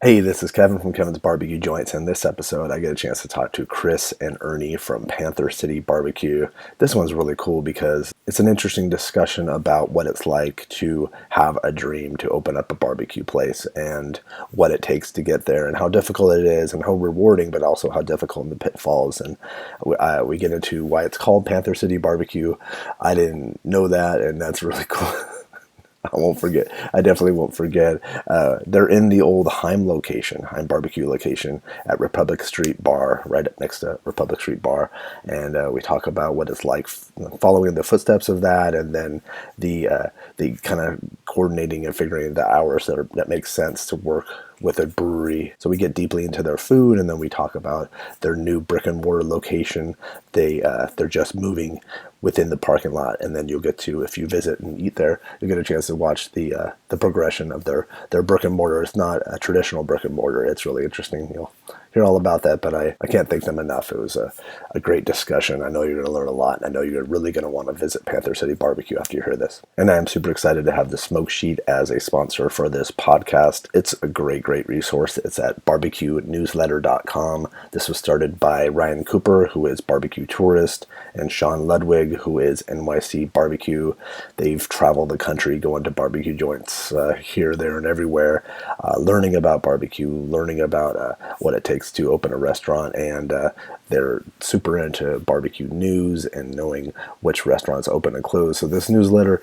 Hey, this is Kevin from Kevin's Barbecue Joints, and this episode I get a chance to talk to Chris and Ernie from Panther City BBQ. This one's really cool because it's an interesting discussion about what it's like to have a dream to open up a barbecue place and what it takes to get there and how difficult it is and how rewarding, but also how difficult and the pitfalls. And we get into why it's called Panther City BBQ. I didn't know that, and that's really cool. I won't forget. I definitely won't forget. They're in the old Heim location, Heim BBQ location at Republic Street Bar, right up next to Republic Street Bar. And we talk about what it's like following the footsteps of that, and then the kind of coordinating and figuring the hours that make sense to work with a brewery. So we get deeply into their food, and then we talk about their new brick and mortar location. They're just moving within the parking lot, and then you'll get to, if you visit and eat there, you'll get a chance to watch the progression of their brick and mortar. It's not a traditional brick and mortar. It's really interesting. You'll hear all about that, but I can't thank them enough. It was a great discussion. I know you're going to learn a lot, and I know you're really going to want to visit Panther City BBQ after you hear this. And I am super excited to have the Smoke Sheet as a sponsor for this podcast. It's a great resource. It's at barbecuenewsletter.com. This was started by Ryan Cooper, who is barbecue tourist, and Sean Ludwig, who is NYC barbecue. They've traveled the country going to barbecue joints here, there, and everywhere, learning about barbecue, learning about what it takes to open a restaurant, and they're super into barbecue news and knowing which restaurants open and close. So this newsletter,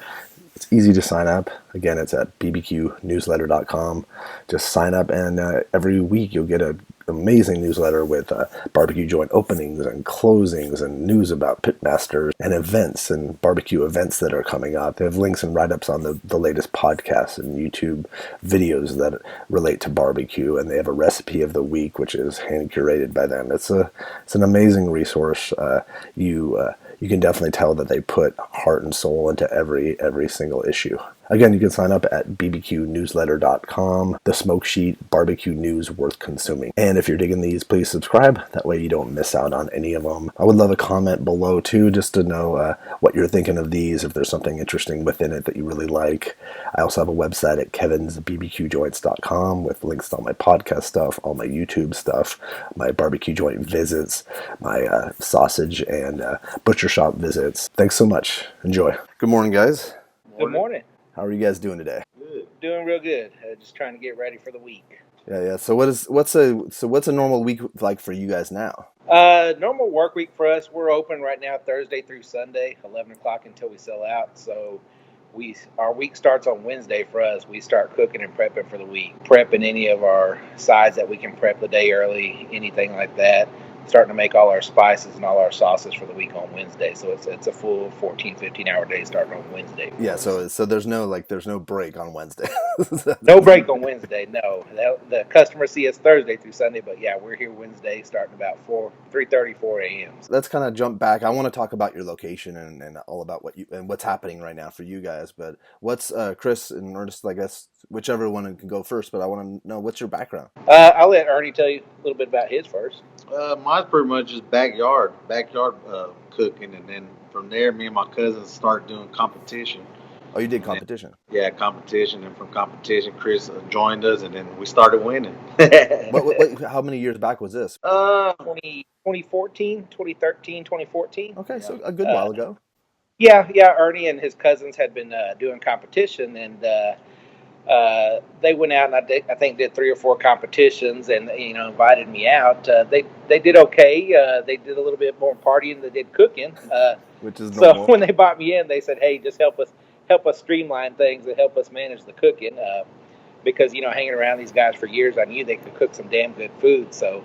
it's easy to sign up. Again, it's at bbqnewsletter.com. Just sign up, and every week you'll get an amazing newsletter with barbecue joint openings and closings and news about pitmasters and events and barbecue events that are coming up. They have links and write-ups on the latest podcasts and YouTube videos that relate to barbecue, and they have a recipe of the week, which is hand-curated by them. It's an amazing resource. You can definitely tell that they put heart and soul into every single issue. Again, you can sign up at bbqnewsletter.com. The Smoke Sheet, barbecue news worth consuming. And if you're digging these, please subscribe. That way you don't miss out on any of them. I would love a comment below too, just to know what you're thinking of these, if there's something interesting within it that you really like. I also have a website at kevinsbbqjoints.com with links to all my podcast stuff, all my YouTube stuff, my barbecue joint visits, my sausage and butcher shop visits. Thanks so much. Enjoy. Good morning, guys. Good morning. How are you guys doing today? Good. Doing real good. Just trying to get ready for the week. Yeah. So what's a normal week like for you guys now? Normal work week for us. We're open right now Thursday through Sunday, 11 o'clock until we sell out. So our week starts on Wednesday for us. We start cooking and prepping for the week. Prepping any of our sides that we can prep the day early, anything like that. Starting to make all our spices and all our sauces for the week on Wednesday. So it's a full 14, 15-hour day starting on Wednesday. Yeah, so there's no break on Wednesday. No break on Wednesday, no. The customers see us Thursday through Sunday, but yeah, we're here Wednesday starting about 3:30, 4 a.m. Let's kind of jump back. I want to talk about your location and all about what's happening right now for you guys. But what's Chris and Ernest, I guess, whichever one can go first, but I want to know, what's your background? I'll let Ernie tell you a little bit about his first. Mine's pretty much just backyard cooking, and then from there, me and my cousins started doing competition. Oh, you did competition? Yeah, competition, and from competition, Chris joined us, and then we started winning. How many years back was this? 2014, 2013, 2014. Okay, so a good while ago. Yeah, Ernie and his cousins had been doing competition, and they went out and I think did 3 or 4 competitions, and invited me out. They did okay. They did a little bit more partying than they did cooking. Which is normal. So when they brought me in, they said, "Hey, just help us streamline things and help us manage the cooking." Because hanging around these guys for years, I knew they could cook some damn good food. So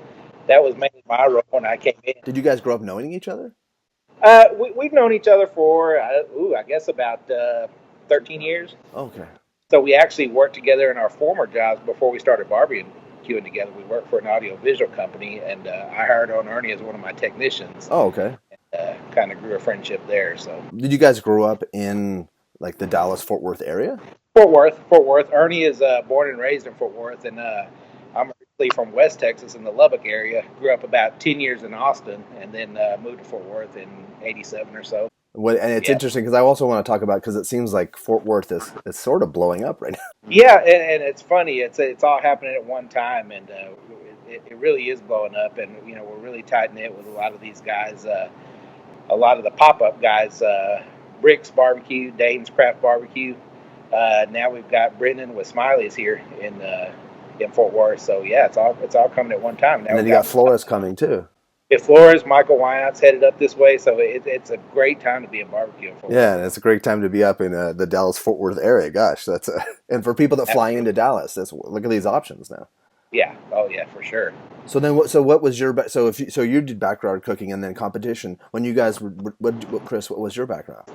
that was mainly my role when I came in. Did you guys grow up knowing each other? We've known each other for I guess about 13 years. Okay. So we actually worked together in our former jobs before we started barbecuing together. We worked for an audio-visual company, and I hired on Ernie as one of my technicians. Oh, okay. And kind of grew a friendship there. So, did you guys grow up in like the Dallas-Fort Worth area? Fort Worth. Ernie is born and raised in Fort Worth, and I'm originally from West Texas in the Lubbock area. Grew up about 10 years in Austin, and then moved to Fort Worth in '87 or so. And it's Yeah. interesting because I also want to talk about, because it seems like Fort Worth is sort of blowing up right now. Yeah, and it's funny. It's all happening at one time, and it really is blowing up. And we're really tight knit with a lot of these guys. A lot of the pop up guys, Brick's Barbecue, Dane's Craft Barbecue. Now we've got Brendan with Smiley's here in Fort Worth. So yeah, it's all coming at one time. Now And then we've you got got Flores coming too. Flores, Michael Wyatt's headed up this way. So it's a great time to be a barbecue in Fort Yeah, Worth. and it's a great time to be up in the Dallas Fort Worth area. Gosh, and for people that fly Absolutely. into Dallas, look at these options now. Yeah. Oh yeah, for sure. So then, what was your so you did backyard cooking and then competition when you guys Chris, what was your background?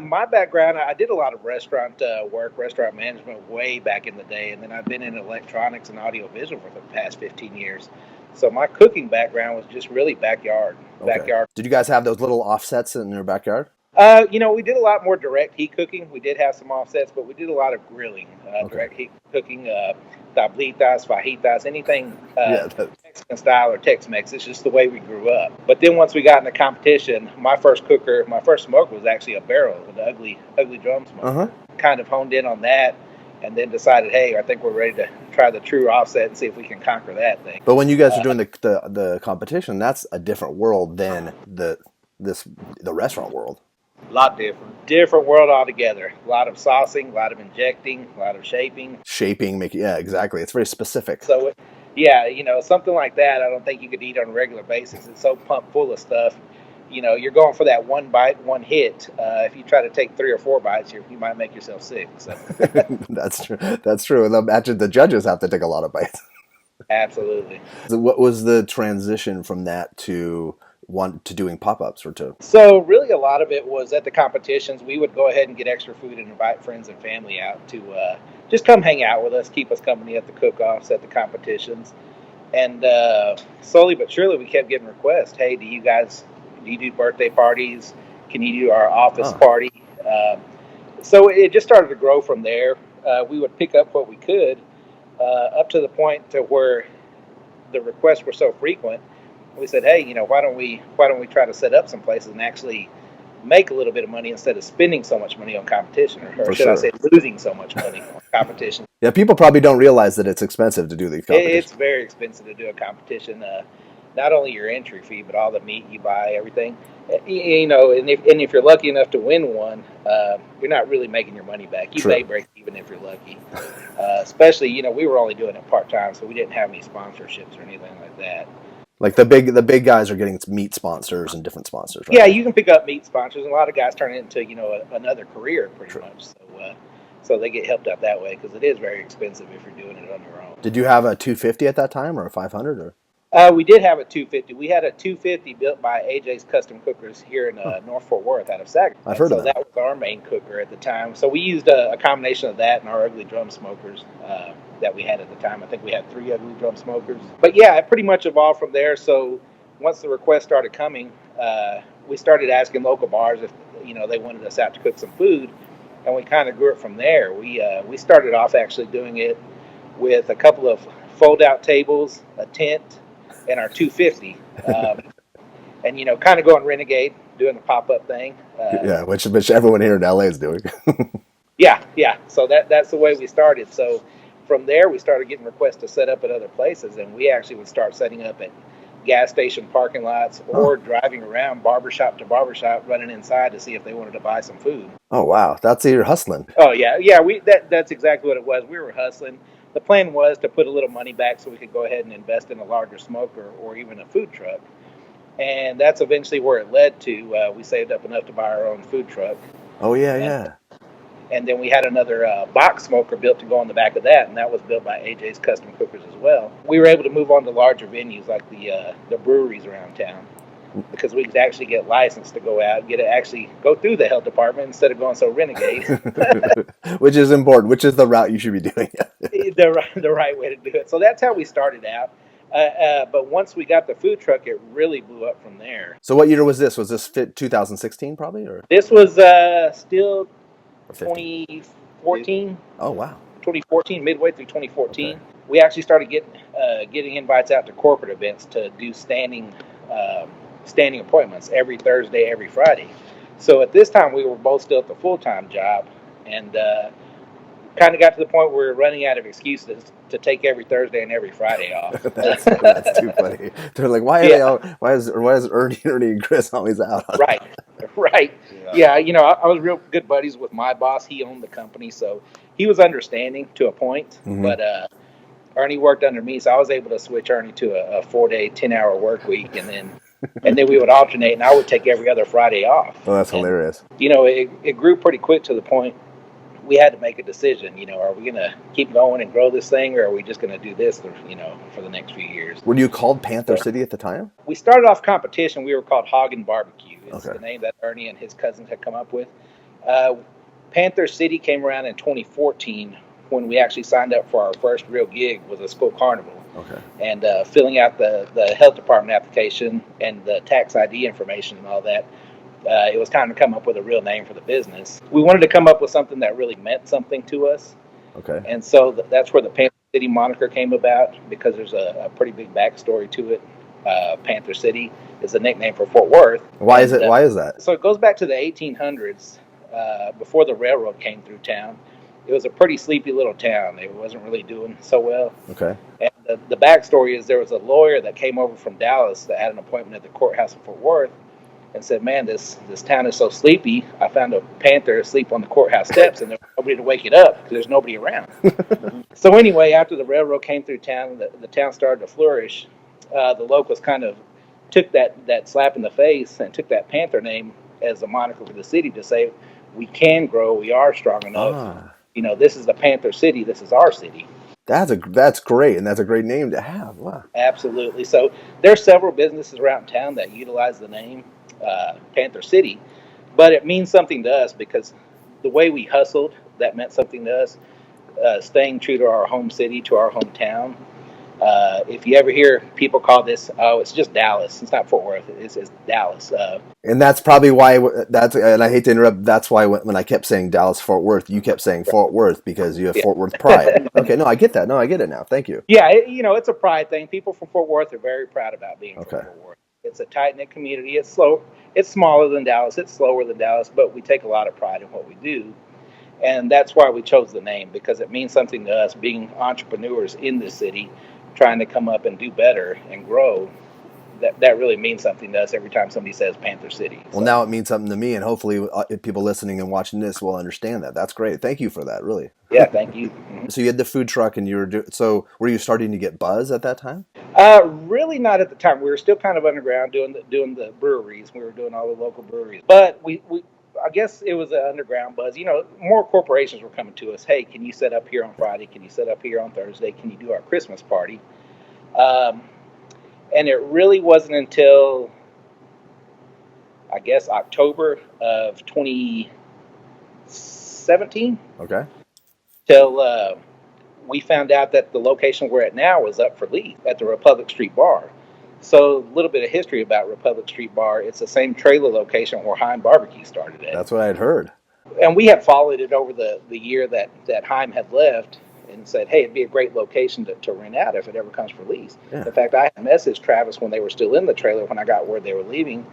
My background, I did a lot of restaurant work, restaurant management way back in the day, and then I've been in electronics and audiovisual for the past 15 years. So my cooking background was just really backyard. Okay. Did you guys have those little offsets in your backyard? We did a lot more direct heat cooking. We did have some offsets, but we did a lot of grilling, Okay. direct heat cooking, tablitas, fajitas, anything Yeah. Mexican style or Tex-Mex. It's just the way we grew up. But then once we got into competition, my first smoker was actually a barrel with an ugly drum smoker. Uh-huh. Kind of honed in on that, and then decided, hey, I think we're ready to try the true offset and see if we can conquer that thing. But when you guys are doing the competition, that's a different world than the restaurant world. A lot different. Different world altogether. A lot of saucing, a lot of injecting, a lot of shaping. Shaping, making, yeah, exactly. It's very specific. So, yeah, something like that, I don't think you could eat on a regular basis. It's so pumped full of stuff. You're going for that one bite, one hit. If you try to take 3 or 4 bites, you might make yourself sick. So. That's true. That's true. And imagine the judges have to take a lot of bites. Absolutely. So what was the transition from that to doing pop-ups or two? So really a lot of it was at the competitions. We would go ahead and get extra food and invite friends and family out to just come hang out with us, keep us company at the cook-offs, at the competitions. And slowly but surely we kept getting requests. Hey, do you do birthday parties? Can you do our office party? So it just started to grow from there. We would pick up what we could up to the point to where the requests were so frequent. We said, hey, why don't we try to set up some places and actually make a little bit of money instead of spending so much money on competition, or should I say losing so much money on competition. Yeah, people probably don't realize that it's expensive to do these competitions. It's very expensive to do a competition. Not only your entry fee, but all the meat you buy, everything. And if you're lucky enough to win one, you're not really making your money back. You may break even if you're lucky. Especially, we were only doing it part-time, so we didn't have any sponsorships or anything like that. Like the big guys are getting meat sponsors and different sponsors, right? Yeah, you can pick up meat sponsors, and a lot of guys turn it into another career pretty much. So they get helped out that way because it is very expensive if you're doing it on your own. Did you have a 250 at that time or a 500 or? We did have a 250. We had a 250 built by AJ's Custom Cookers here in North Fort Worth out of Saginaw. I've heard of that. So that was our main cooker at the time. So we used a combination of that and our ugly drum smokers that we had at the time. I think we had 3 ugly drum smokers. But yeah, it pretty much evolved from there. So once the requests started coming, we started asking local bars if they wanted us out to cook some food, and we kind of grew it from there. We started off actually doing it with a couple of fold-out tables, a tent, and our 250, and kind of going renegade, doing the pop-up thing. Yeah, which everyone here in LA is doing. Yeah. So that's the way we started. So from there, we started getting requests to set up at other places, and we actually would start setting up at gas station parking lots or driving around barbershop to barbershop, running inside to see if they wanted to buy some food. Oh wow, that's you're hustling. Oh yeah. That's exactly what it was. We were hustling. The plan was to put a little money back so we could go ahead and invest in a larger smoker or even a food truck. And that's eventually where it led to. We saved up enough to buy our own food truck. Oh, yeah. And then we had another box smoker built to go on the back of that, and that was built by AJ's Custom Cookers as well. We were able to move on to larger venues like the breweries around town because we could actually get licensed to go out, actually go through the health department instead of going so renegade. Which is important, which is the route you should be doing. the right way to do it. So that's how we started out. But once we got the food truck, it really blew up from there. So what year was this? Was this 2016 probably? Or this was still 2014. Oh, wow. 2014, midway through 2014. Okay. We actually started getting invites out to corporate events to do standing appointments every Thursday, every Friday. So at this time, we were both still at the full-time job, and kind of got to the point where we were running out of excuses to take every Thursday and every Friday off. That's too funny. They're like, why are they Yeah, all? Why is Ernie and Chris always out? right, right. Yeah. Yeah, I was real good buddies with my boss. He owned the company, so he was understanding to a point. Mm-hmm. But Ernie worked under me, so I was able to switch Ernie to a 4-day, 10-hour work week, and then we would alternate, and I would take every other Friday off. Oh, that's And hilarious. it grew pretty quick to the point we had to make a decision. Are we going to keep going and grow this thing, or are we just going to do this, for the next few years? Were you called Panther So City at the time? we started off competition. We were called Heim BBQ. It's Okay. the name that Ernie and his cousins had come up with. Uh, Panther City came around in 2014 when we actually signed up for our first real gig was a school carnival. Okay. And filling out the health department application and the tax ID information and all that, it was time to come up with a real name for the business. We wanted to come up with something that really meant something to us. Okay. And so that's where the Panther City moniker came about, because there's a pretty big backstory to it. Panther City is a nickname for Fort Worth. Why is it? Why is that? So it goes back to the 1800s, before the railroad came through town. It was a pretty sleepy little town. It wasn't really doing so well. Okay. And the backstory is there was a lawyer that came over from Dallas that had an appointment at the courthouse in Fort Worth and said, man, this town is so sleepy. I found a panther asleep on the courthouse steps, and there was nobody to wake it up because there's nobody around. So anyway, after the railroad came through town, the town started to flourish. The locals kind of took that slap in the face and took that panther name as a moniker for the city to say, we can grow, we are strong enough. Ah, This is the Panther City, this is our city. that's great, and that's a great name to have. Wow. Absolutely. So there's several businesses around town that utilize the name Panther City, but it means something to us because the way we hustled, that meant something to us. Staying true to our home city, to our hometown. If you ever hear people call this, oh, it's just Dallas. It's not Fort Worth. It's Dallas. And that's probably why and I hate to interrupt. That's why when I kept saying Dallas Fort Worth, you kept saying Fort Worth because you have Yeah. Fort Worth pride. Okay, no, I get that. No, I get it now. Thank you. Yeah, it's a pride thing. People from Fort Worth are very proud about being from Fort Worth. It's a tight-knit community. It's slow. It's smaller than Dallas. It's slower than Dallas, but we take a lot of pride in what we do. And that's why we chose the name, because it means something to us being entrepreneurs in the city, trying to come up and do better and grow. That really means something to us every time somebody says Panther City. Well, now it means something to me, and hopefully people listening and watching this will understand that. That's great. Thank you for that, really. Yeah, thank you. Mm-hmm. So you had the food truck, and so were you starting to get buzz at that time? Really not at the time. We were still kind of underground doing the breweries. We were doing all the local breweries. But we I guess it was an underground buzz. More corporations were coming to us. Hey, can you set up here on Friday? Can you set up here on Thursday? Can you do our Christmas party? And it really wasn't until, I guess, October of 2017 Okay. till we found out that the location we're at now was up for lease at the Republic Street Bar. So a little bit of history about Republic Street Bar. It's the same trailer location where Heim BBQ started at. That's what I had heard. And we had followed it over the year that Heim had left and said, hey, it'd be a great location to rent out if it ever comes for lease. Yeah. In fact, I had messaged Travis when they were still in the trailer when I got word they were leaving,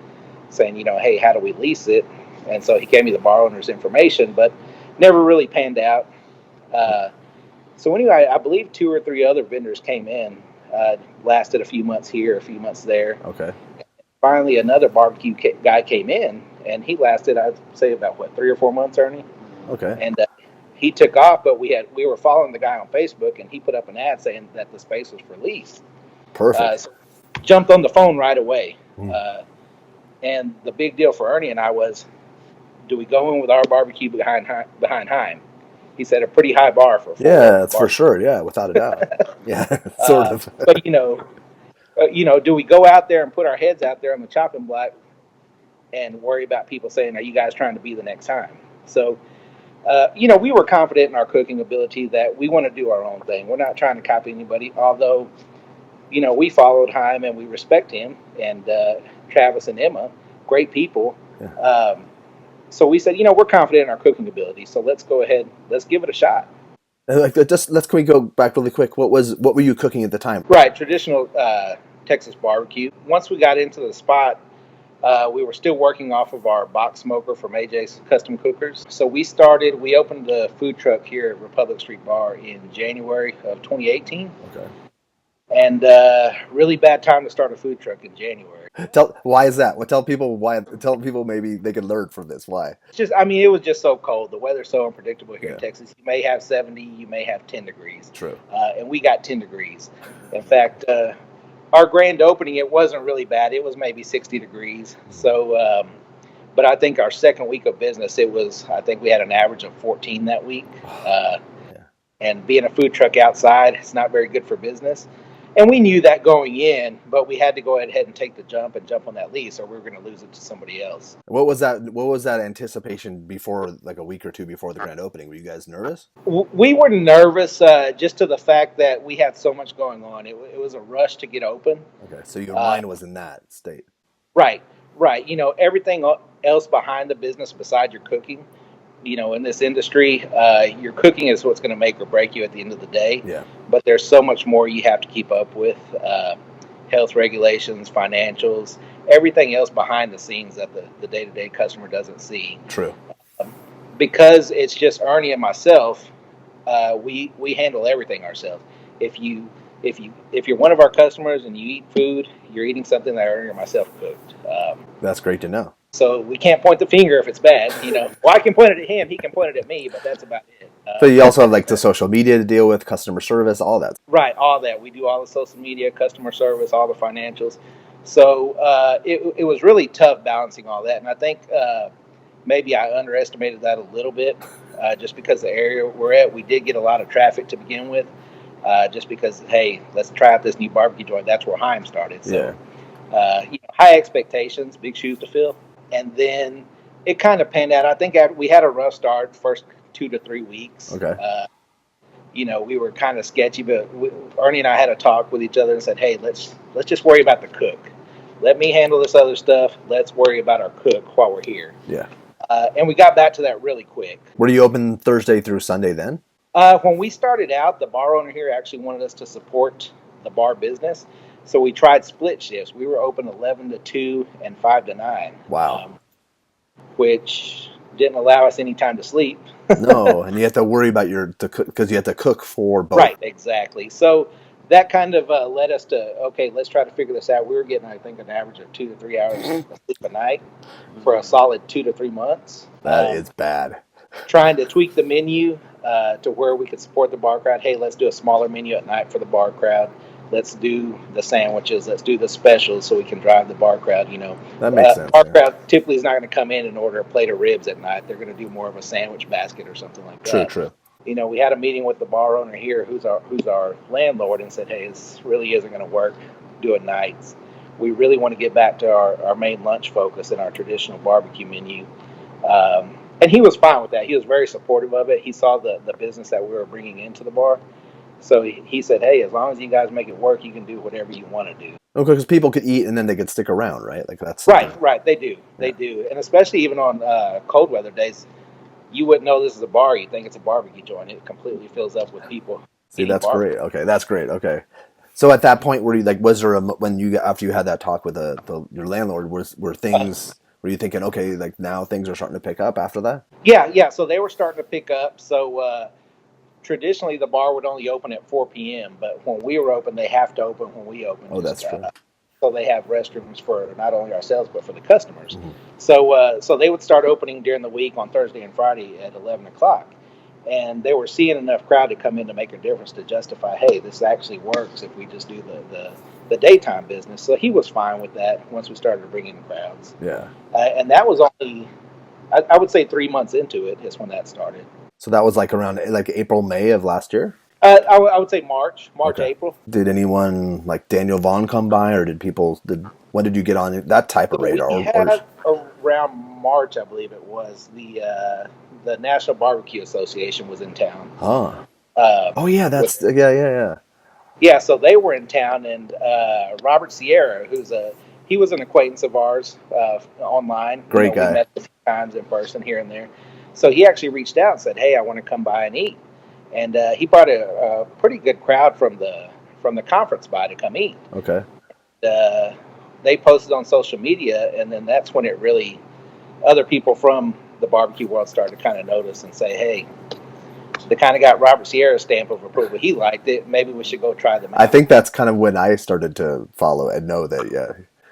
saying, hey, how do we lease it? And so he gave me the bar owner's information, but never really panned out. So anyway, I believe 2 or 3 other vendors came in, lasted a few months here, a few months there. Okay. Finally, another barbecue guy came in, and he lasted, I'd say, about, 3 or 4 months, Ernie? Okay. And he took off, but we were following the guy on Facebook, and he put up an ad saying that the space was for lease. Perfect. So jumped on the phone right away. And the big deal for Ernie and I was, do we go in with our barbecue behind Heim? He said a pretty high bar for yeah, that's for sure. Yeah, without a doubt. Yeah, sort of. But do we go out there and put our heads out there on the chopping block and worry about people saying, "Are you guys trying to be the next Heim?" So, we were confident in our cooking ability that we want to do our own thing. We're not trying to copy anybody, although, we followed Heim and we respect him and Travis and Emma, great people. Yeah. So we said, we're confident in our cooking ability, so let's go ahead, let's give it a shot. Can we go back really quick? What were you cooking at the time? Right, traditional Texas barbecue. Once we got into the spot, We were still working off of our box smoker from AJ's Custom Cookers. So we opened the food truck here at Republic Street Bar in January of 2018. Okay. And really bad time to start a food truck in January. Why is that? Well, tell people why. Tell people maybe they can learn from this. Why? It was just so cold. The weather's so unpredictable here in Yeah. Texas. You may have 70, you may have 10 degrees. True. And we got 10 degrees. In fact, our grand opening, it wasn't really bad. It was maybe 60 degrees. So, but I think our second week of business, I think we had an average of 14 that week. Yeah. And being a food truck outside, it's not very good for business. And we knew that going in, but we had to go ahead and take the jump on that lease, or we were going to lose it to somebody else. What was that? What was that anticipation before, like a week or two before the grand opening? Were you guys nervous? We were nervous just to the fact that we had so much going on. It was a rush to get open. Okay, so your mind was in that state. Right. Everything else behind the business besides your cooking, in this industry, your cooking is what's going to make or break you at the end of the day. Yeah. But there's so much more you have to keep up with, health regulations, financials, everything else behind the scenes that the day-to-day customer doesn't see. True. Because it's just Ernie and myself, we handle everything ourselves. If you're one of our customers and you eat food, you're eating something that Ernie or myself cooked. That's great to know. So we can't point the finger if it's bad. Well, I can point it at him, he can point it at me, but that's about it. So you also have like the social media to deal with, customer service, all that. Right, all that. We do all the social media, customer service, all the financials. So it was really tough balancing all that. And I think maybe I underestimated that a little bit just because the area we're at, we did get a lot of traffic to begin with. Just because, hey, let's try out this new barbecue joint. That's where Heim started. So, high expectations, big shoes to fill. And then it kind of panned out. I think we had a rough start first 2 to 3 weeks. Okay. We were kind of sketchy, but Ernie and I had a talk with each other and said, hey, let's just worry about the cook. Let me handle this other stuff. Let's worry about our cook while we're here. Yeah. And we got back to that really quick. Were you open Thursday through Sunday then? When we started out, the bar owner here actually wanted us to support the bar business. So we tried split shifts. We were open 11 to 2 and 5 to 9. Wow. Which didn't allow us any time to sleep. No, and you have to worry about because you have to cook for both. Right, exactly. So that kind of led us to, okay, let's try to figure this out. We were getting, I think, an average of 2 to 3 hours of sleep a night for a solid 2 to 3 months. That is bad. Trying to tweak the menu to where we could support the bar crowd. Hey, let's do a smaller menu at night for the bar crowd. Let's do the sandwiches. Let's do the specials so we can drive the bar crowd. That makes sense. Bar crowd typically is not going to come in and order a plate of ribs at night. They're going to do more of a sandwich basket or something like that. True. We had a meeting with the bar owner here, who's our landlord, and said, hey, this really isn't going to work doing nights. We really want to get back to our main lunch focus and our traditional barbecue menu. And he was fine with that. He was very supportive of it. He saw the business that we were bringing into the bar. So he said, hey, as long as you guys make it work, you can do whatever you want to do. Okay, because people could eat and then they could stick around, right? Like that's right. They do. They do. And especially even on cold weather days, you wouldn't know this is a bar. You think it's a barbecue joint. It completely fills up with people. See, that's great. Okay, that's great. Okay. So at that point, were you like, was there after you had that talk with your landlord, were you thinking, okay, like now things are starting to pick up after that? Yeah. So they were starting to pick up. So traditionally the bar would only open at 4 p.m., but when we were open, they have to open when we open. Oh, that's true. So they have restrooms for not only ourselves, but for the customers. Mm-hmm. So they would start opening during the week on Thursday and Friday at 11 o'clock. And they were seeing enough crowd to come in to make a difference to justify, hey, this actually works if we just do the daytime business. So he was fine with that once we started bringing crowds. Yeah. And that was only, I would say 3 months into it is when that started. So that was like around like April, May of last year? I would say March, okay. April. Did anyone like Daniel Vaughn come by, or when did you get on that type of radar? We had around March, I believe it was, the National Barbecue Association was in town. Huh. Yeah. Yeah, so they were in town, and Robert Sierra, he was an acquaintance of ours online. Great guy. We met a few times in person here and there. So he actually reached out and said, hey, I want to come by and eat. And he brought a pretty good crowd from the conference by to come eat. Okay. they posted on social media, and then that's when it really, other people from the barbecue world started to kind of notice and say, hey, they kind of got Robert Sierra's stamp of approval. He liked it. Maybe we should go try them out. I think that's kind of when I started to follow and know that,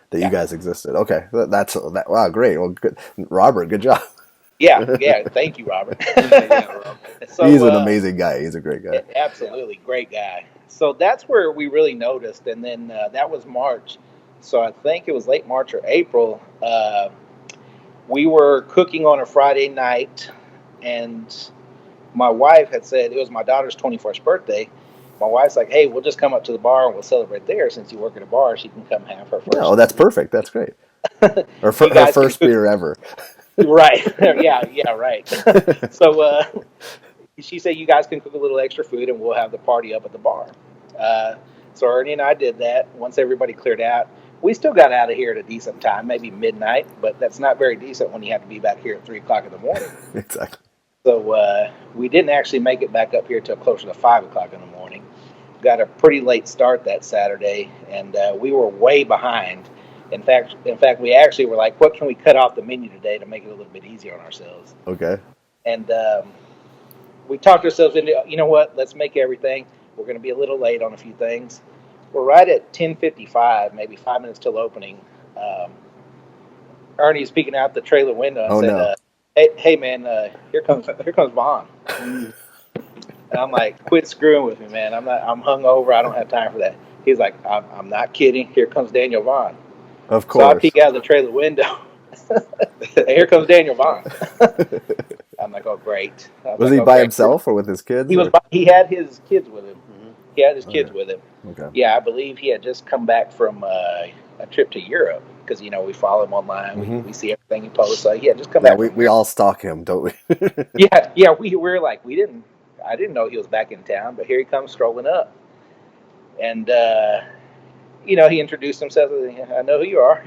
that Yeah. you guys existed. Okay. Wow, great. Well, good. Robert, good job. Yeah. Thank you, Robert. So, He's an amazing guy. He's a great guy. Absolutely. Great guy. So that's where we really noticed. And then that was March. So I think it was late March or April. We were cooking on a Friday night, and my wife had said, it was my daughter's 21st birthday. My wife's like, hey, we'll just come up to the bar and we'll celebrate there. Since you work at a bar, she can come have her first. Oh, that's perfect. That's great. Her first beer ever. Right. Yeah, right. So she said, you guys can cook a little extra food and we'll have the party up at the bar. So Ernie and I did that. Once everybody cleared out, we still got out of here at a decent time, maybe midnight, but that's not very decent when you have to be back here at 3 o'clock in the morning. Exactly. So we didn't actually make it back up here till closer to 5 o'clock in the morning. Got a pretty late start that Saturday, and we were way behind. In fact, we actually were like, what can we cut off the menu today to make it a little bit easier on ourselves? Okay. And we talked ourselves into, you know what, let's make everything. We're going to be a little late on a few things. We're right at 10:55, maybe 5 minutes till opening. Ernie's peeking out the trailer window and said, no. Hey man, here comes Vaughn. And I'm like, quit screwing with me, man. I'm hungover. I don't have time for that. He's like, I'm not kidding. Here comes Daniel Vaughn. Of course. So I peek out of the trailer window. And here comes Daniel Vaughn. I'm like, oh great. Was he by himself or with his kids? He had his kids with him. Mm-hmm. He had his kids with him. Okay. Yeah, I believe he had just come back from a trip to Europe because we follow him online. Mm-hmm. We see everything he posts. So he had just come back. We all stalk him, don't we? Yeah. We're like, I didn't know he was back in town, but here he comes strolling up, and he introduced himself. I know who you are.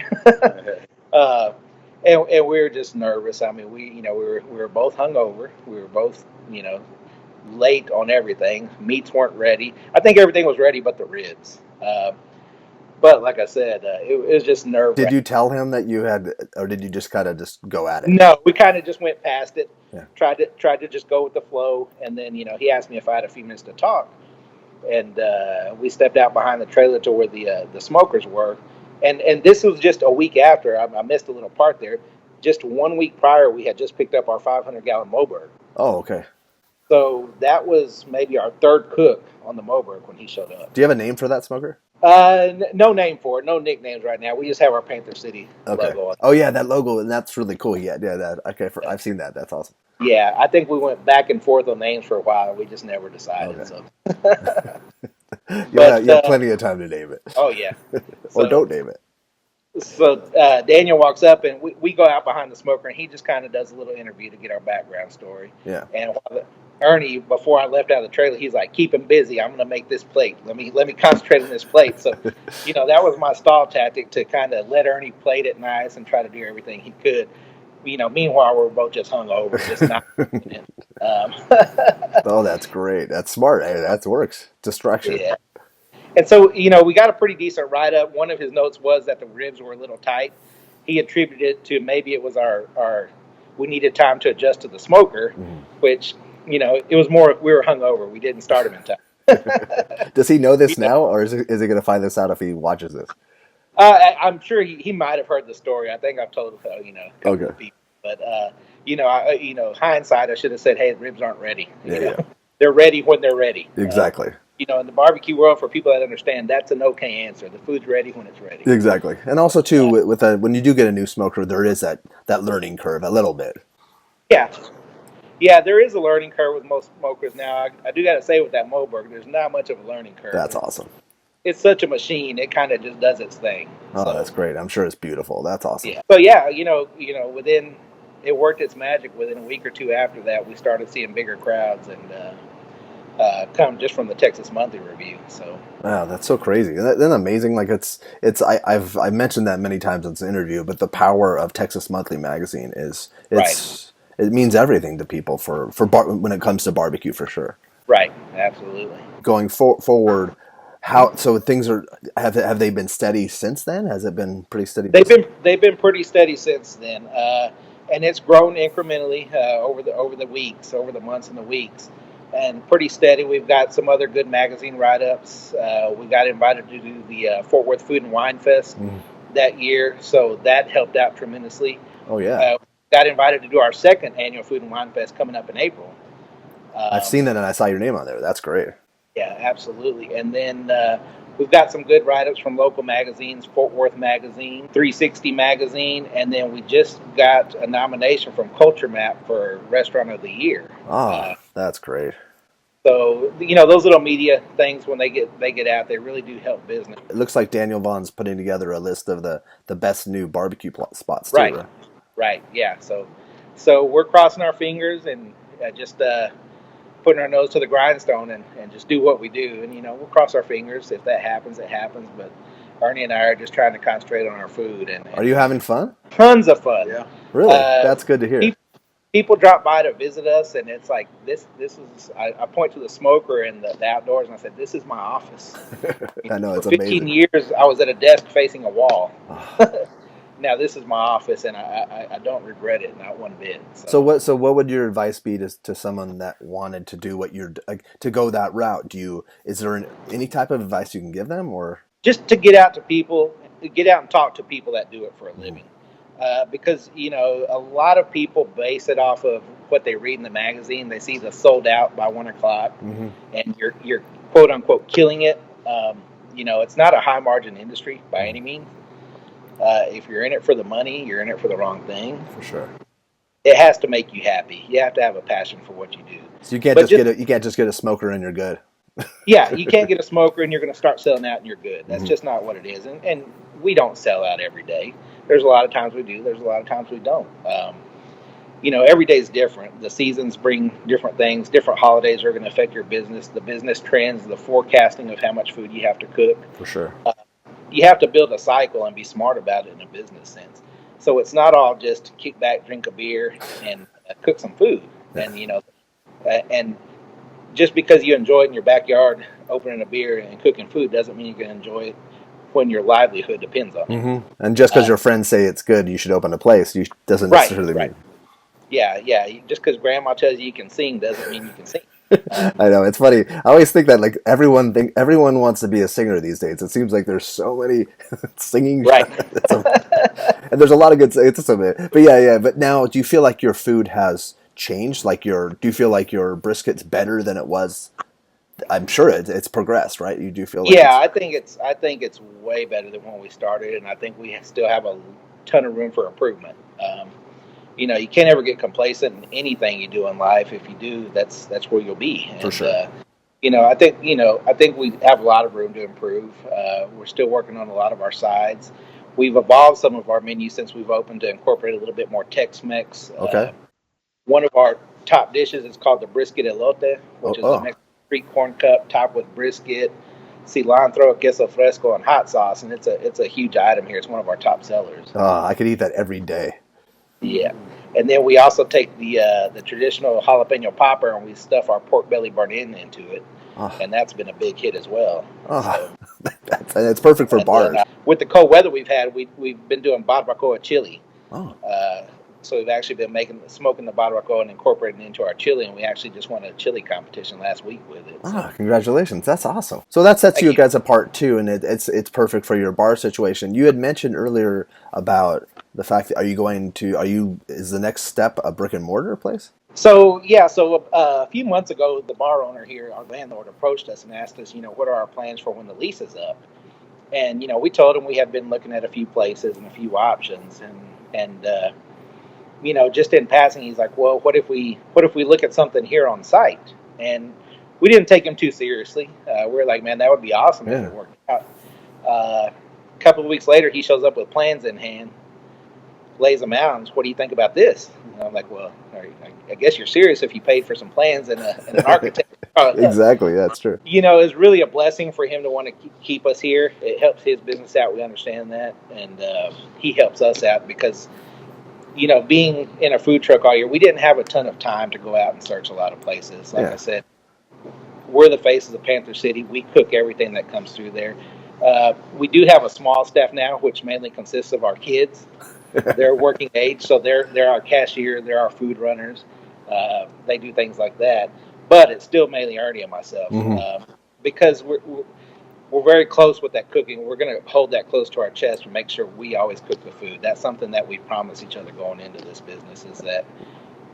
And we were just nervous. I mean, we were both hungover. We were both late on everything. Meats weren't ready. I think everything was ready but the ribs. But like I said, it was just nerve-wracking. Did you tell him that you had, or did you just kind of just go at it? No, we kind of just went past it. Yeah. Tried to just go with the flow, and then he asked me if I had a few minutes to talk, and we stepped out behind the trailer to where the smokers were, and this was just a week after. I missed a little part there. Just 1 week prior, we had just picked up our 500-gallon Moberg. Oh, okay. So that was maybe our third cook on the Moberg when he showed up. Do you have a name for that smoker? No name for it. No nicknames right now. We just have our Panther City logo on. Oh yeah, that logo, and that's really cool. Yeah, that. Okay, I've seen that. That's awesome. Yeah, I think we went back and forth on names for a while. We just never decided. Okay. So. you have plenty of time to name it. Oh yeah. Or don't name it. So Daniel walks up, and we go out behind the smoker, and he just kind of does a little interview to get our background story. Yeah. And Ernie, before I left out of the trailer, he's like, keep him busy. I'm going to make this plate. Let me concentrate on this plate. So, that was my stall tactic to kind of let Ernie plate it nice and try to do everything he could. Meanwhile, we're both just hungover, just not. Oh, that's great. That's smart. Hey, that works. Distraction. Yeah. And so, we got a pretty decent write-up. One of his notes was that the ribs were a little tight. He attributed it to maybe it was our we needed time to adjust to the smoker, which, it was more we were hungover. We didn't start him in time. Does he know this now, or is he going to find this out if he watches this? I'm sure he might have heard the story. I think I've told him, okay. People. But, hindsight, I should have said, hey, the ribs aren't ready. They're ready when they're ready. Exactly. In the barbecue world, for people that understand, that's an okay answer. The food's ready when it's ready. Exactly. And also, too, with when you do get a new smoker, there is that learning curve a little bit. Yeah. Yeah, there is a learning curve with most smokers now. I do got to say with that Moberg, there's not much of a learning curve. That's awesome. It's such a machine. It kind of just does its thing. Oh, so, that's great. I'm sure it's beautiful. That's awesome. Yeah. So, yeah, within it worked its magic. Within a week or two after that, we started seeing bigger crowds and come just from the Texas Monthly Review. So wow, that's so crazy. Isn't that amazing? Like I've mentioned that many times in this interview, but the power of Texas Monthly magazine it means everything to people when it comes to barbecue for sure. Right, absolutely. Going forward, So things have they been steady since then? Has it been pretty steady? They've been pretty steady since then, and it's grown incrementally over the weeks, over the months and the weeks, and pretty steady. We've got some other good magazine write-ups. We got invited to do the Fort Worth Food and Wine Fest that year, so that helped out tremendously. Oh yeah. Got invited to do our second annual Food and Wine Fest coming up in April. I've seen that and I saw your name on there. That's great. Yeah, absolutely. And then we've got some good write-ups from local magazines, Fort Worth Magazine, 360 Magazine, and then we just got a nomination from Culture Map for Restaurant of the Year. Oh, that's great. So, those little media things, when they get out, they really do help business. It looks like Daniel Vaughn's putting together a list of the best new barbecue spots too. Right, yeah. So we're crossing our fingers and just putting our nose to the grindstone and just do what we do. And, we'll cross our fingers. If that happens, it happens. But Ernie and I are just trying to concentrate on our food. And are you having fun? Tons of fun. Yeah. Really? That's good to hear. People drop by to visit us, and it's like, this is, I point to the smoker and the outdoors, and I said, this is my office. I know, it's for 15 amazing. years, I was at a desk facing a wall. Now this is my office, and I don't regret it, not one bit. So what would your advice be to someone that wanted to do what you're like, to go that route? Is there any type of advice you can give them, or just to get out and talk to people that do it for a living? Because a lot of people base it off of what they read in the magazine. They see the sold out by 1 o'clock, and you're quote unquote killing it. It's not a high margin industry by any means. If you're in it for the money, you're in it for the wrong thing. For sure. It has to make you happy. You have to have a passion for what you do. So you can't just get a smoker and you're good. Yeah, you can't get a smoker and you're going to start selling out and you're good. That's just not what it is. And we don't sell out every day. There's a lot of times we do. There's a lot of times we don't. Every day is different. The seasons bring different things. Different holidays are going to affect your business. The business trends, the forecasting of how much food you have to cook. For sure. You have to build a cycle and be smart about it in a business sense. So it's not all just kick back, drink a beer, and cook some food. Yeah. And just because you enjoy it in your backyard, opening a beer and cooking food, doesn't mean you can enjoy it when your livelihood depends on it. And just because your friends say it's good, you should open a place. Doesn't necessarily mean. Yeah. Just because grandma tells you can sing doesn't mean you can sing. I know, it's funny. I always think that like everyone wants to be a singer these days. It seems like there's so many singing, right? And there's a lot of good. It's some of it, but yeah. But now, do you feel like your food has changed? Do you feel like your brisket's better than it was? I'm sure it's progressed, right? You do feel like I think it's way better than when we started, and I think we still have a ton of room for improvement. You can't ever get complacent in anything you do in life. If you do, that's where you'll be. For sure. I think we have a lot of room to improve. We're still working on a lot of our sides. We've evolved some of our menus since we've opened to incorporate a little bit more Tex-Mex. Okay. One of our top dishes is called the brisket elote, which is a Mexican street corn cup topped with brisket, cilantro, queso fresco, and hot sauce. And it's a huge item here. It's one of our top sellers. I could eat that every day. Yeah, and then we also take the traditional jalapeno popper and we stuff our pork belly burnt-in into it, and that's been a big hit as well. That's perfect for bars. With the cold weather we've had, we've been doing barbacoa chili. So we've actually been smoking the barbacoa and incorporating it into our chili, and we actually just won a chili competition last week with it. So. Congratulations! That's awesome. So that sets you guys apart too, and it's perfect for your bar situation. You had mentioned earlier about the fact that is the next step a brick and mortar place? So a few months ago, the bar owner here, our landlord, approached us and asked us, what are our plans for when the lease is up? And we told him we had been looking at a few places and a few options, and just in passing, he's like, well, what if we look at something here on site? And we didn't take him too seriously. We were like, man, that would be awesome if it worked out. A couple of weeks later, he shows up with plans in hand, lays them out, and what do you think about this? And I'm like, well, I guess you're serious if you paid for some plans and an architect. Exactly, that's true. It's really a blessing for him to want to keep us here. It helps his business out. We understand that, and he helps us out because, being in a food truck all year, we didn't have a ton of time to go out and search a lot of places. Like I said, we're the faces of Panther City. We cook everything that comes through there. We do have a small staff now, which mainly consists of our kids. They're working age, so they're our cashier, they're our food runners. They do things like that, but it's still mainly Ernie and myself, Hmm. because we're very close with that cooking. We're going to hold that close to our chest and make sure we always cook the food. That's something that we promise each other going into this business, is that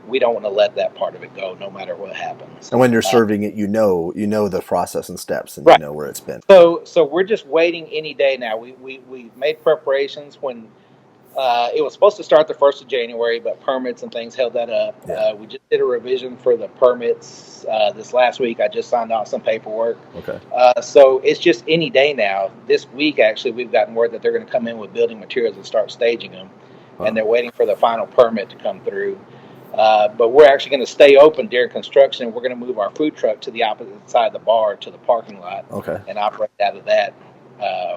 we don't want to let that part of it go, no matter what happens. And when you're serving it, you know the process and steps, and you Right. know where it's been. So we're just waiting any day now. We made preparations when it was supposed to start the 1st of January, but permits and things held that up. Yeah. We just did a revision for the permits this last week. I just signed off some paperwork. Okay. So it's just any day now. This week, actually, we've gotten word that they're going to come in with building materials and start staging them. Wow. And they're waiting for the final permit to come through. But we're actually going to stay open during construction. We're going to move our food truck to the opposite side of the bar, to the parking lot, Okay. and operate out of that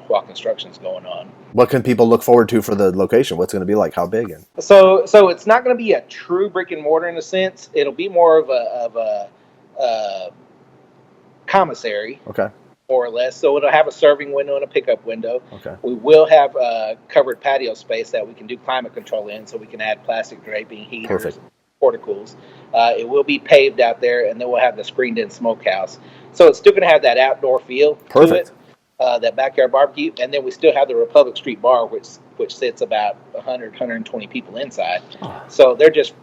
while construction's going on. What can people look forward to for the location? What's it going to be like? How big? And So it's not going to be a true brick and mortar in a sense. It'll be more of a commissary, okay. more or less. So it'll have a serving window and a pickup window. Okay. We will have a covered patio space that we can do climate control in, so we can add plastic draping, heaters, Perfect. porticles. It will be paved out there, and then we'll have the screened-in smokehouse. So it's still going to have that outdoor feel Perfect. to it, that backyard barbecue, and then we still have the Republic Street Bar, which sits about 120 people inside. Oh. So they're just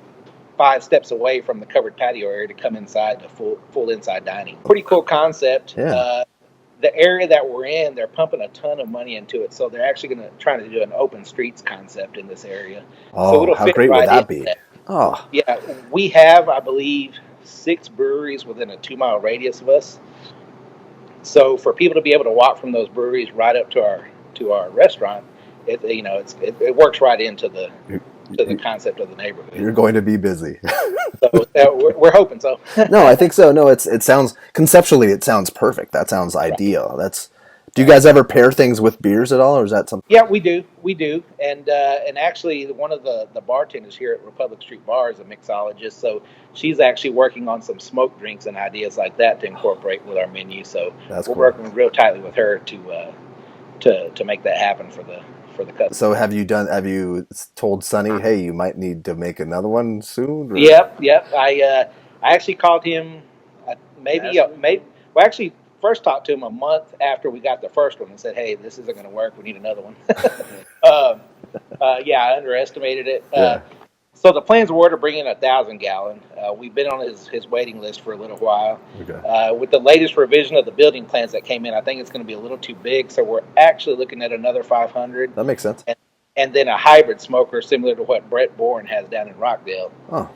5 steps away from the covered patio area to come inside to full inside dining. Pretty cool concept. Yeah. The area that we're in, they're pumping a ton of money into it, so they're actually going to try to do an open streets concept in this area. Oh, so it'll how fit great right would that into be? that. Oh, Yeah, we have, I believe, 6 breweries within a 2-mile radius of us. So for people to be able to walk from those breweries right up to our restaurant, it works right into the concept of the neighborhood. you're going to be busy. So we're hoping so. No, I think so. No, it sounds conceptually, it sounds perfect. That sounds ideal. Do you guys ever pair things with beers at all, or is that something? Yeah, we do, and actually, one of the bartenders here at Republic Street Bar is a mixologist, so she's actually working on some smoked drinks and ideas like that to incorporate with our menu. So That's we're cool. working real tightly with her to make that happen for the customer. So have you told Sonny, hey, you might need to make another one soon? Or? Yep. I actually called him actually first talked to him a month after we got the first one and said, hey, this isn't going to work. We need another one. I underestimated it. Yeah. So the plans were to bring in 1,000 gallon. We've been on his waiting list for a little while. Okay. With the latest revision of the building plans that came in, I think it's going to be a little too big. So we're actually looking at another 500. That makes sense. And then a hybrid smoker similar to what Brett Bourne has down in Rockdale. Oh,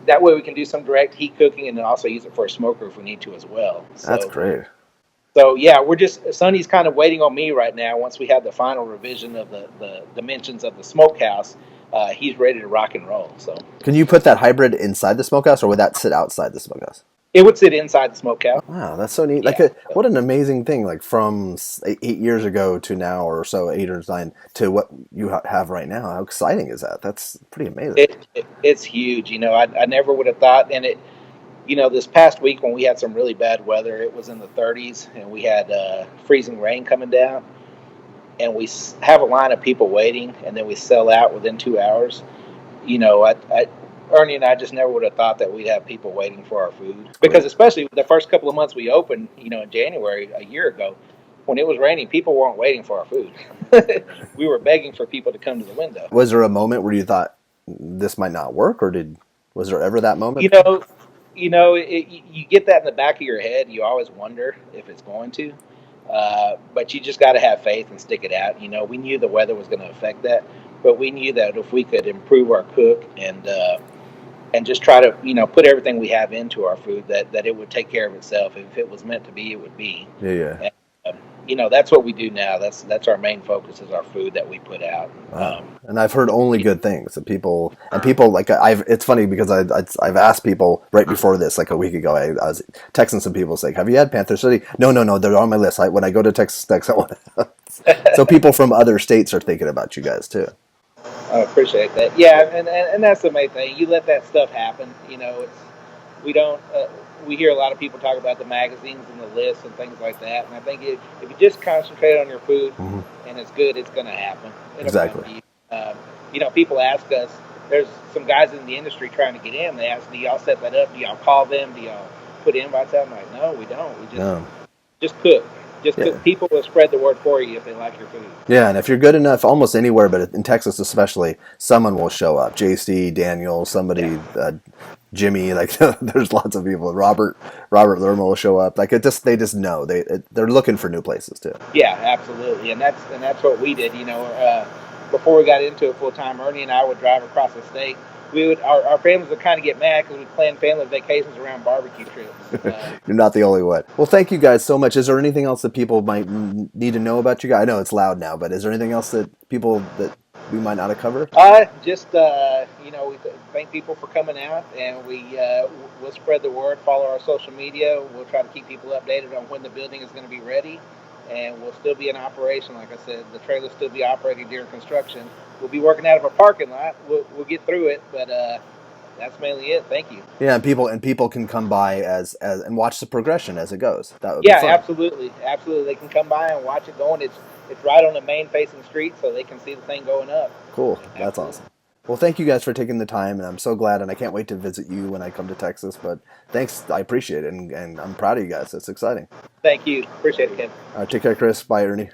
that way we can do some direct heat cooking and then also use it for a smoker if we need to as well. So, that's great. So yeah, Sonny's kind of waiting on me right now. Once we have the final revision of the dimensions of the smokehouse, he's ready to rock and roll. So Can you put that hybrid inside the smokehouse, or would that sit outside the smokehouse? it would sit inside the smokehouse. Wow, that's so neat. Yeah. What an amazing thing, like from 8 years ago to now, or so, 8 or 9, to what you have right now. How exciting is that? That's pretty amazing. It's huge. I never would have thought. And this past week when we had some really bad weather, it was in the 30s, and we had freezing rain coming down. And we have a line of people waiting, and then we sell out within 2 hours. Ernie and I just never would have thought that we'd have people waiting for our food. Because especially the first couple of months we opened, in January a year ago, when it was raining, people weren't waiting for our food. We were begging for people to come to the window. Was there a moment where you thought this might not work, or was there ever that moment? You get that in the back of your head. You always wonder if it's going to. But you just got to have faith and stick it out. We knew the weather was going to affect that, but we knew that if we could improve our cook and just try to put everything we have into our food, that it would take care of itself. If it was meant to be, it would be. Yeah. And, that's what we do now. That's our main focus, is our food that we put out. And I've heard only good things. And people like it's funny because I've asked people right before this, like a week ago. I was texting some people saying, "Have you had Panther City?" No, they're on my list. When I go to Texas next, I want so people from other states are thinking about you guys too. I appreciate that. Yeah, and that's the main thing. You let that stuff happen. We don't. we hear a lot of people talk about the magazines and the lists and things like that. And I think if you just concentrate on your food Mm-hmm. and it's good, it's going to happen. It'll come Exactly. to you. People ask us. There's some guys in the industry trying to get in. They ask, "Do y'all set that up? Do y'all call them? Do y'all put invites out?" I'm like, "No, we don't. We just cook. Just Yeah. cook. People will spread the word for you if they like your food." Yeah, and if you're good enough, almost anywhere, but in Texas especially, someone will show up. JC, Daniel, somebody, Jimmy, like there's lots of people. Robert Lerma will show up. Like they just know they're looking for new places too. Yeah, absolutely, and that's what we did. Before we got into it full time, Ernie and I would drive across the state. Our families would kind of get mad because we planned family vacations around barbecue trips. You're not the only one. Well, thank you guys so much. Is there anything else that people might need to know about you guys? I know it's loud now, but is there anything else that we might not have covered? We thank people for coming out, and we'll spread the word. Follow our social media. We'll try to keep people updated on when the building is going to be ready, and we'll still be in operation. Like I said, the trailer will still be operating during construction. We'll be working out of a parking lot. We'll get through it, but that's mainly it. Thank you. Yeah, and people can come by as and watch the progression as it goes. That would be Yeah, fun. absolutely. They can come by and watch it going. It's right on the main facing street, so they can see the thing going up. Cool. That's Absolutely. awesome. Well, thank you guys for taking the time, and I'm so glad, and I can't wait to visit you when I come to Texas. But thanks, I appreciate it, and I'm proud of you guys. It's exciting. Thank you. Appreciate it, Ken. Take care, Chris. Bye, Ernie.